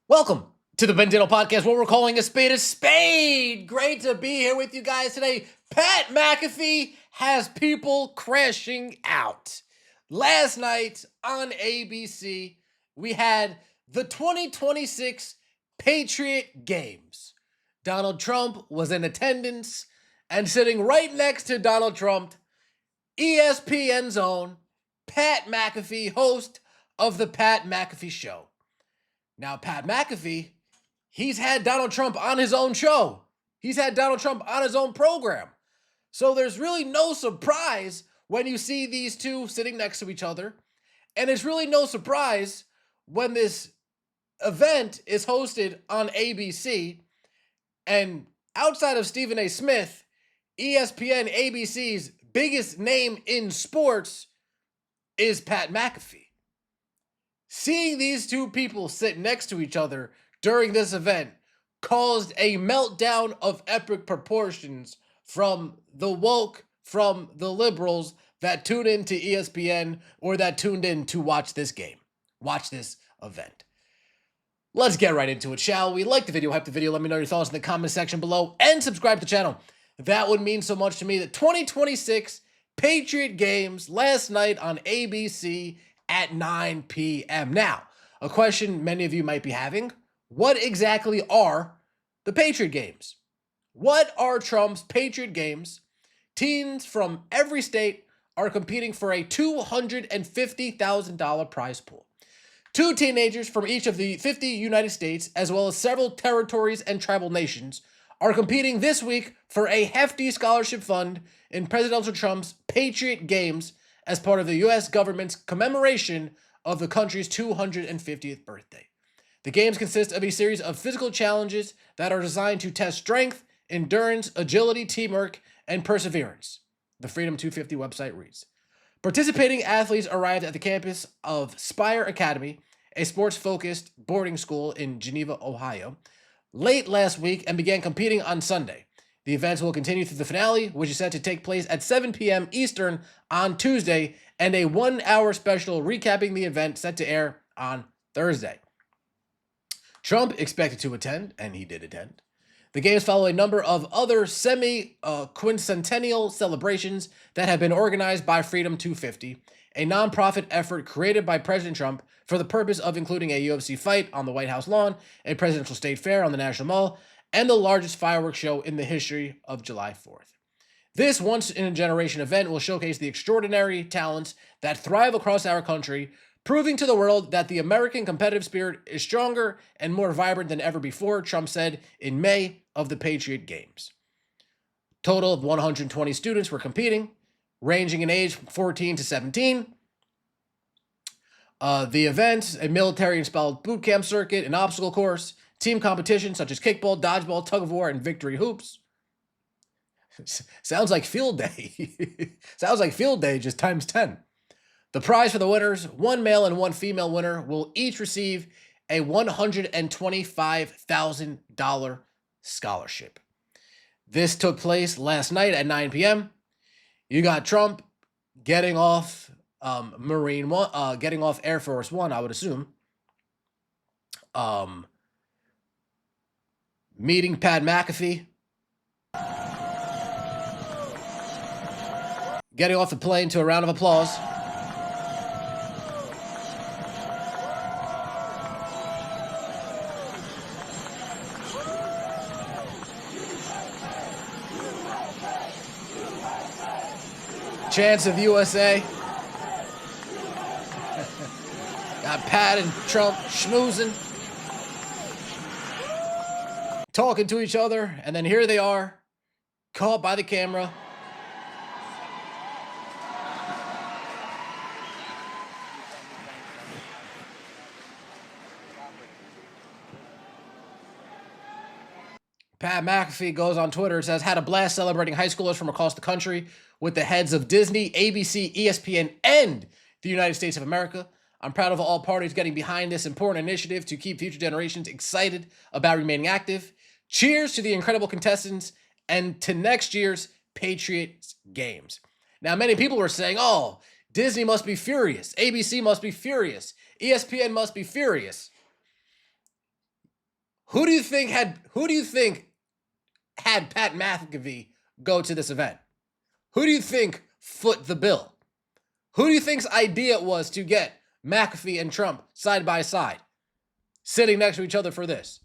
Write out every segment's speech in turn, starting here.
Welcome to the Bandito Podcast, where we're calling a spade a spade. Great to be here with you guys today. Pat McAfee has people crashing out. Last night on ABC, we had the 2026 Patriot Games. Donald Trump was in attendance, and sitting right next to Donald Trump, ESPN's own Pat McAfee, host of the Pat McAfee Show. Now, Pat McAfee, he's had Donald Trump on his own show. He's had Donald Trump on his own program. So there's really no surprise when you see these two sitting next to each other. And it's really no surprise when this event is hosted on ABC. And outside of Stephen A. Smith, ESPN, ABC's biggest name in sports is Pat McAfee. Seeing these two people sit next to each other during this event caused a meltdown of epic proportions from the woke, from the liberals that tune into ESPN or that tuned in to watch this game, watch this event. Let's get right into it, shall we? Like the video, hype the video, let me know your thoughts in the comment section below, and subscribe to the channel. That would mean so much to me. The 2026 Patriot Games last night on ABC at 9 p.m. Now, a question many of you might be having: what exactly are the Patriot Games? What are Trump's Patriot Games? Teens from every state are competing for a $250,000 prize pool. Two teenagers from each of the 50 United States, as well as several territories and tribal nations, are competing this week for a hefty scholarship fund in President Trump's Patriot Games as part of the U.S. government's commemoration of the country's 250th birthday. The games consist of a series of physical challenges that are designed to test strength, endurance, agility, teamwork, and perseverance. The Freedom 250 website reads. Participating athletes arrived at the campus of Spire Academy, a sports-focused boarding school in Geneva, Ohio, late last week and began competing on Sunday. The events will continue through the finale, which is set to take place at 7 p.m. Eastern on Tuesday, and a 1-hour special recapping the event set to air on Thursday. Trump expected to attend, and he did attend. The games follow a number of other semi-quincentennial celebrations that have been organized by Freedom 250, a nonprofit effort created by President Trump for the purpose of including a UFC fight on the White House lawn, a presidential state fair on the National Mall, and the largest fireworks show in the history of July 4th. This once-in-a-generation event will showcase the extraordinary talents that thrive across our country, proving to the world that the American competitive spirit is stronger and more vibrant than ever before, Trump said in May of the Patriot Games. Total of 120 students were competing, ranging in age from 14 to 17. The event, a military-inspired boot camp circuit, an obstacle course, team competitions such as kickball, dodgeball, tug-of-war, and victory hoops. Sounds like field day. Sounds like field day just times 10. The prize for the winners, one male and one female winner, will each receive a $125,000 scholarship. This took place last night at 9 p.m. You got Trump getting off getting off Air Force One, I would assume. Meeting Pat McAfee. Getting off the plane to a round of applause. Chants of USA. Got Pat and Trump schmoozing, talking to each other, and then here they are, caught by the camera. Pat McAfee goes on Twitter and says, had a blast celebrating high schoolers from across the country with the heads of Disney, ABC, ESPN, and the United States of America. I'm proud of all parties getting behind this important initiative to keep future generations excited about remaining active. Cheers to the incredible contestants and to next year's Patriots games. Now, many people were saying, oh, Disney must be furious. ABC must be furious. ESPN must be furious. Who do you think had Pat McAfee go to this event? Who do you think foot the bill? Who do you think's idea it was to get McAfee and Trump side by side, sitting next to each other for this?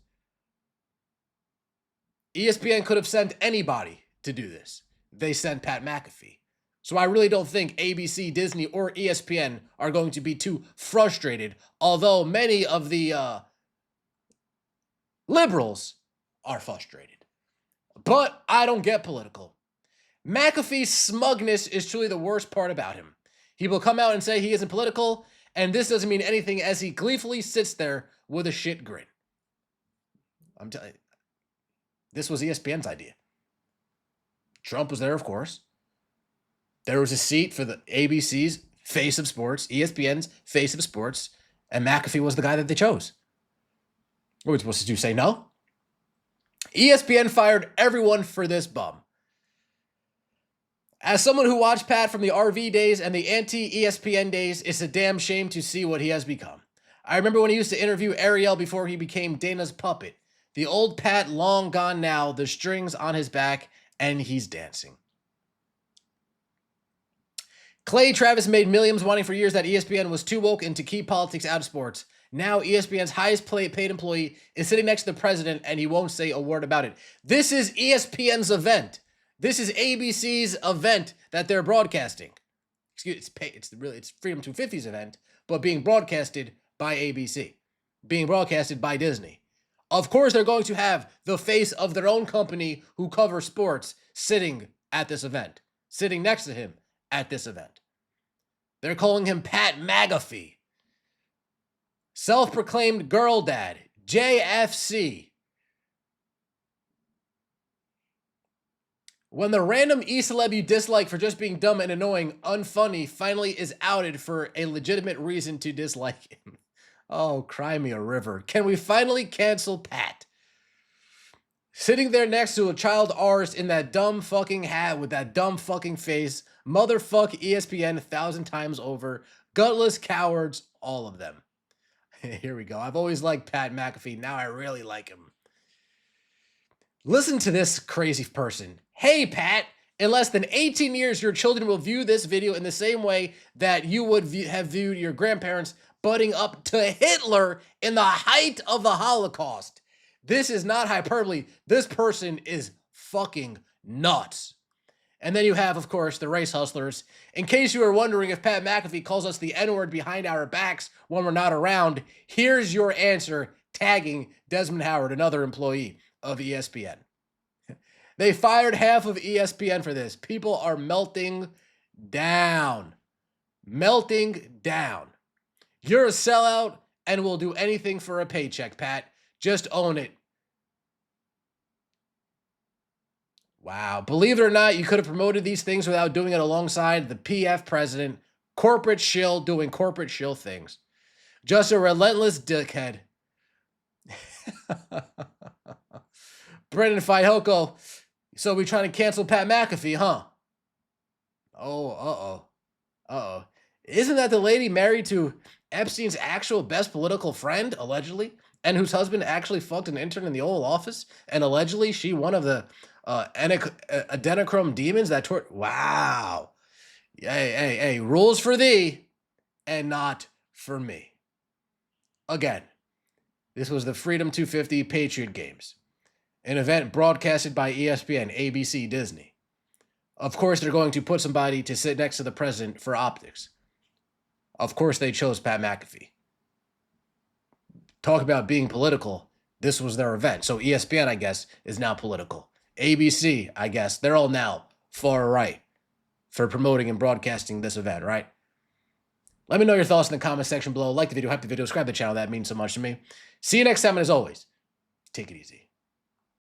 ESPN could have sent anybody to do this. They sent Pat McAfee. So I really don't think ABC, Disney, or ESPN are going to be too frustrated, although many of the liberals are frustrated. But I don't get political. McAfee's smugness is truly the worst part about him. He will come out and say he isn't political, and this doesn't mean anything as he gleefully sits there with a shit grin. I'm telling you, this was ESPN's idea. Trump was there, of course. There was a seat for the ABC's face of sports, ESPN's face of sports, and McAfee was the guy that they chose. What were we supposed to do, say no? ESPN fired everyone for this bum. As someone who watched Pat from the RV days and the anti-ESPN days, it's a damn shame to see what he has become. I remember when he used to interview Ariel before he became Dana's puppet. The old Pat long gone now, the strings on his back, and he's dancing. Clay Travis made millions wanting for years that ESPN was too woke and to keep politics out of sports. Now ESPN's highest paid employee is sitting next to the president and he won't say a word about it. This is ESPN's event. This is ABC's event that they're broadcasting. It's Freedom 250's event, but being broadcasted by ABC, being broadcasted by Disney. Of course, they're going to have the face of their own company who covers sports sitting at this event, sitting next to him at this event. They're calling him Pat McAfee. Self-proclaimed girl dad, JFC. When the random e-celeb you dislike for just being dumb and annoying, unfunny, finally is outed for a legitimate reason to dislike him. Oh, cry me a river. Can we finally cancel Pat? Sitting there next to a child artist in that dumb fucking hat with that dumb fucking face. Motherfuck ESPN 1,000 times over. Gutless cowards, all of them. Here we go. I've always liked Pat McAfee. Now I really like him. Listen to this crazy person. Hey, Pat, in less than 18 years, your children will view this video in the same way that you would have viewed your grandparents butting up to Hitler in the height of the Holocaust. This is not hyperbole. This person is fucking nuts. And then you have, of course, the race hustlers. In case you were wondering if Pat McAfee calls us the N-word behind our backs when we're not around, here's your answer, tagging Desmond Howard, another employee of ESPN. They fired half of ESPN for this. People are melting down. Melting down. You're a sellout and will do anything for a paycheck, Pat. Just own it. Wow. Believe it or not, you could have promoted these things without doing it alongside the PF president, corporate shill doing corporate shill things. Just a relentless dickhead. Brendan Fihoko. So we trying to cancel Pat McAfee, huh? Oh, uh-oh. Isn't that the lady married to Epstein's actual best political friend, allegedly? And whose husband actually fucked an intern in the Oval Office? And allegedly she one of the adrenochrome demons that wow. Hey, rules for thee and not for me. Again, this was the Freedom 250 Patriot Games, an event broadcasted by ESPN, ABC, Disney. Of course, they're going to put somebody to sit next to the president for optics. Of course, they chose Pat McAfee. Talk about being political. This was their event. So ESPN, I guess, is now political. ABC, I guess, they're all now far right for promoting and broadcasting this event, right? Let me know your thoughts in the comment section below. Like the video, hype the video, subscribe to the channel. That means so much to me. See you next time, and as always, take it easy.